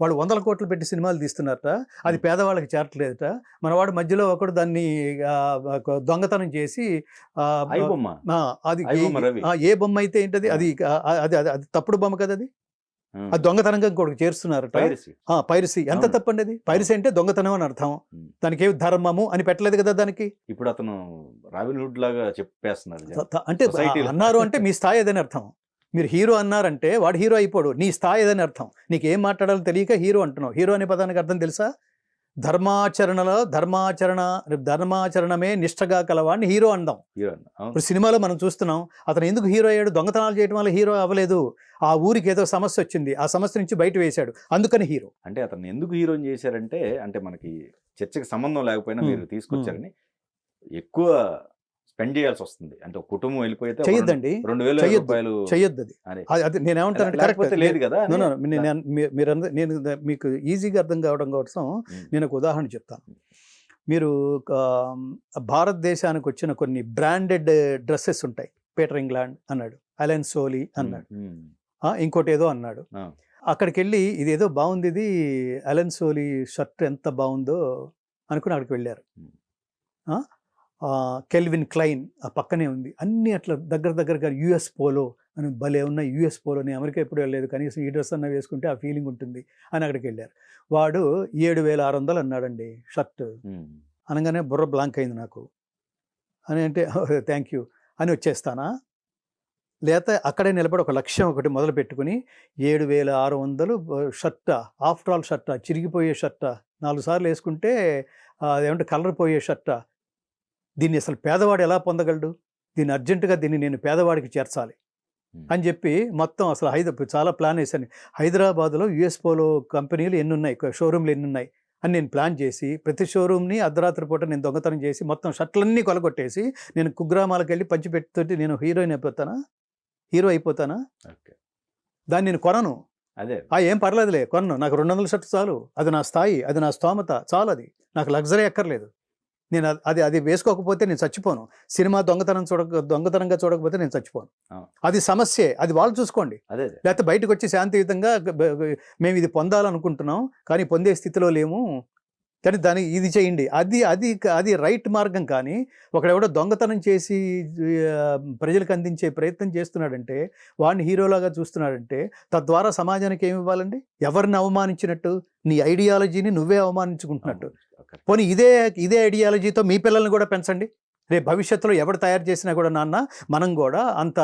వాళ్ళు 100 కోట్లు పెట్టి సినిమాలు తీస్తున్నారట, అది పేదవాళ్ళకి చేరట్లేదట. మనవాడు మధ్యలో ఒకడు దాన్ని దొంగతనం చేసి ఐ బొమ్మ అది ఐ బొమ్మ రవి ఏ బొమ్మ అయితే ఏంటది, అది అది అది అది తప్పుడు బొమ్మ కదా అది. అది దొంగతనంగా ఇంకోటి చేరుస్తున్నారట. పైరసీ ఎంత తప్పండి అది. పైరసీ అంటే దొంగతనం అని అర్థం. దానికి ఏమి ధర్మము అని పెట్టలేదు కదా దానికి. ఇప్పుడు అతను రాబిన్హుడ్ లాగా చెప్పేస్తున్నారు అంటే అన్నారు అంటే మీ స్థాయి ఏదని అర్థం. మీరు హీరో అన్నారంటే వాడు హీరో అయిపోడు, నీ స్థాయి ఏదని అర్థం. నీకు ఏం మాట్లాడాలో తెలియక హీరో అంటున్నావు. హీరో అనే పదానికి అర్థం తెలుసా? ధర్మాచరణమే నిష్టగా కలవాడిని హీరో అందాం. ఇప్పుడు సినిమాలో మనం చూస్తున్నాం, అతను ఎందుకు హీరో అయ్యాడు? దొంగతనాలు చేయడం వల్ల హీరో అవ్వలేదు. ఆ ఊరికి ఏదో సమస్య వచ్చింది, ఆ సమస్య నుంచి బయట వేశాడు, అందుకని హీరో. అంటే అతను ఎందుకు హీరోని చేశారంటే, అంటే మనకి చర్చకి సంబంధం లేకపోయినా మీరు తీసుకొచ్చారని ఎక్కువ స్పెండ్ చేయాల్సి వస్తుంది. అంటే ఒక కుటుంబం వెళ్ళిపోతే చెయ్యొద్దండి, 2,000 రూపాయలు చెయ్యొద్దు. అది నేను ఏమంటానంటే కరెక్ట్ లేదు కదా. మీరు నేను మీకు ఈజీగా అర్థం కావడం కోసం నేను ఒక ఉదాహరణ చెప్తాను. మీరు భారతదేశానికి వచ్చిన కొన్ని బ్రాండెడ్ డ్రెస్సెస్ ఉంటాయి. పీటర్ ఇంగ్లాండ్ అన్నాడు, అలెన్ సోలీ అన్నాడు, ఇంకోటి ఏదో అన్నాడు. అక్కడికి వెళ్ళి ఇదేదో బాగుంది, ఇది అలెన్ సోలీ షర్ట్ ఎంత బాగుందో అనుకుని అక్కడికి వెళ్ళారు. కెల్విన్ క్లైన్ ఆ పక్కనే ఉంది. అన్నీ అట్లా దగ్గరగా యుఎస్ పోలో అని భలే ఉన్న యుఎస్ పోలో, నేను అమెరికా ఎప్పుడు వెళ్ళలేదు, కనీసం ఈ డ్రెస్ అన్న వేసుకుంటే ఆ ఫీలింగ్ ఉంటుంది అని అక్కడికి వెళ్ళారు. వాడు 7,600 అన్నాడండి షర్ట్. అనగానే బుర్ర బ్లాంక్ అయింది నాకు. అని అంటే థ్యాంక్ యూ అని వచ్చేస్తానా, లేకపోతే అక్కడే నిలబడి ఒక లక్ష్యం ఒకటి మొదలు పెట్టుకుని 7,600 షర్ట్, ఆఫ్టర్ ఆల్ షర్ట్, చిరిగిపోయే షర్ట్, 4 సార్లు వేసుకుంటే అదేమంటే కలర్ పోయే షర్ట్, దీన్ని అసలు పేదవాడు ఎలా పొందగలడు? దీన్ని అర్జెంటుగా దీన్ని నేను పేదవాడికి చేర్చాలి అని చెప్పి మొత్తం అసలు చాలా ప్లాన్ వేశాను. హైదరాబాద్లో యుఎస్ పోలో కంపెనీలు ఎన్ని ఉన్నాయి, షోరూమ్లు ఎన్ని ఉన్నాయి అని నేను ప్లాన్ చేసి, ప్రతి షోరూమ్ని అర్ధరాత్రి పూట నేను దొంగతనం చేసి మొత్తం షర్ట్లన్నీ కొలగొట్టేసి నేను కుగ్రామాలకు వెళ్ళి పంచిపెట్టుతోటి నేను హీరో అయిపోతానా? దాన్ని నేను కొనను. అదే ఏం పర్లేదులే, కొనను. నాకు 200 షర్ట్స్ చాలు. అది నా స్థాయి, అది నా స్తోమత చాలు. అది నాకు లగ్జరీ ఎక్కర్లేదు. నేను అది వేసుకోకపోతే నేను చచ్చిపోను. సినిమా దొంగతనంగా చూడకపోతే నేను చచ్చిపోను. అది సమస్యే, అది వాళ్ళు చూసుకోండి. లేకపోతే బయటకు వచ్చి శాంతియుతంగా మేము ఇది పొందాలనుకుంటున్నాం కానీ పొందే స్థితిలో లేము, కానీ దాన్ని ఇది చేయండి, అది రైట్ మార్గం. కానీ ఒకడెవడో దొంగతనం చేసి ప్రజలకు అందించే ప్రయత్నం చేస్తున్నాడంటే, వాడిని హీరోలాగా చూస్తున్నాడంటే, తద్వారా సమాజానికి ఏమి ఇవ్వాలండి? ఎవరిని అవమానించినట్టు? నీ ఐడియాలజీని నువ్వే అవమానించుకుంటున్నట్టు. పోనీ ఇదే ఐడియాలజీతో మీ పిల్లల్ని కూడా పెంచండి. రేపు భవిష్యత్తులో ఎవడు తయారు చేసినా కూడా, నాన్న మనం కూడా అంత